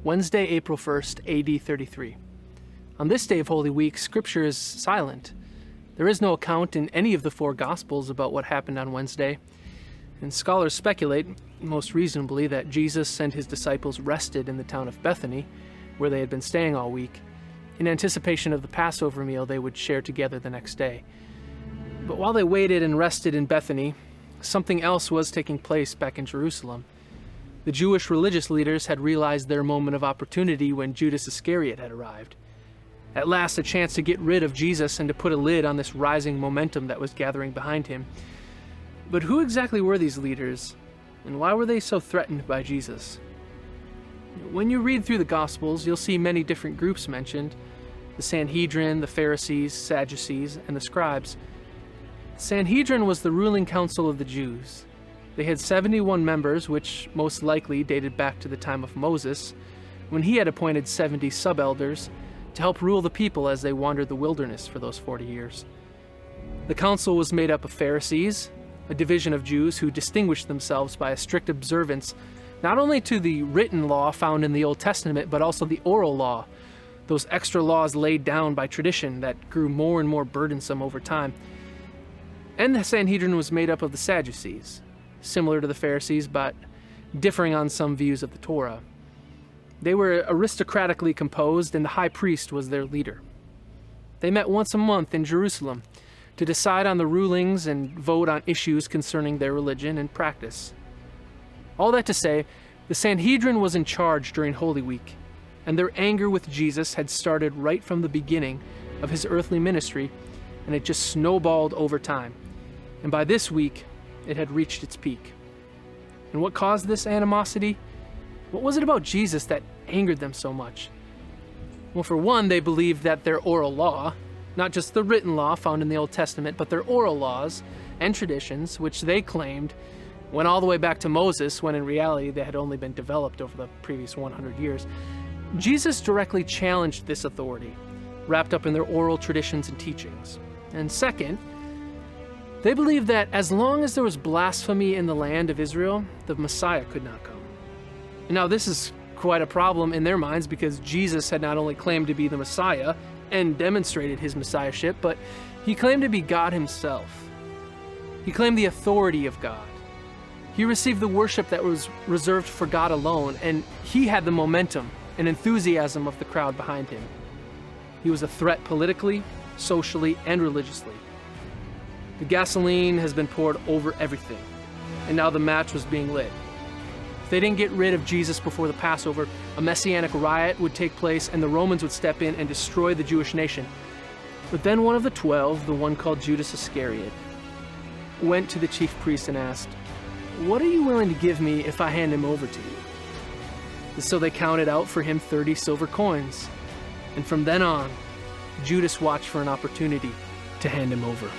Wednesday, April 1st, AD 33. On this day of Holy Week, Scripture is silent. There is no account in any of the four Gospels about what happened on Wednesday, and scholars speculate, most reasonably, that Jesus and his disciples rested in the town of Bethany, where they had been staying all week, in anticipation of the Passover meal they would share together the next day. But while they waited and rested in Bethany, something else was taking place back in Jerusalem. The Jewish religious leaders had realized their moment of opportunity when Judas Iscariot had arrived. At last, a chance to get rid of Jesus and to put a lid on this rising momentum that was gathering behind him. But who exactly were these leaders, and why were they so threatened by Jesus? When you read through the Gospels, you'll see many different groups mentioned: the Sanhedrin, the Pharisees, Sadducees, and the scribes. The Sanhedrin was the ruling council of the Jews. They had 71 members, which most likely dated back to the time of Moses, when he had appointed 70 sub-elders to help rule the people as they wandered the wilderness for those 40 years. The council was made up of Pharisees, a division of Jews who distinguished themselves by a strict observance not only to the written law found in the Old Testament, but also the oral law, those extra laws laid down by tradition that grew more and more burdensome over time. And the Sanhedrin was made up of the Sadducees, similar to the Pharisees, but differing on some views of the Torah. They were aristocratically composed, and the high priest was their leader. They met once a month in Jerusalem to decide on the rulings and vote on issues concerning their religion and practice. All that to say, the Sanhedrin was in charge during Holy Week, and their anger with Jesus had started right from the beginning of his earthly ministry, and it just snowballed over time. And by this week, it had reached its peak. And what caused this animosity? What was it about Jesus that angered them so much? Well, for one, they believed that their oral law, not just the written law found in the Old Testament, but their oral laws and traditions, which they claimed went all the way back to Moses, when in reality they had only been developed over the previous 100 years. Jesus directly challenged this authority, wrapped up in their oral traditions and teachings. And second, they believed that as long as there was blasphemy in the land of Israel, the Messiah could not come. Now, this is quite a problem in their minds, because Jesus had not only claimed to be the Messiah and demonstrated his messiahship, but he claimed to be God himself. He claimed the authority of God. He received the worship that was reserved for God alone, and he had the momentum and enthusiasm of the crowd behind him. He was a threat politically, socially, and religiously. The gasoline has been poured over everything, and now the match was being lit. If they didn't get rid of Jesus before the Passover, a messianic riot would take place and the Romans would step in and destroy the Jewish nation. But then one of the 12, the one called Judas Iscariot, went to the chief priests and asked, "What are you willing to give me if I hand him over to you?" And so they counted out for him 30 silver coins. And from then on, Judas watched for an opportunity to hand him over.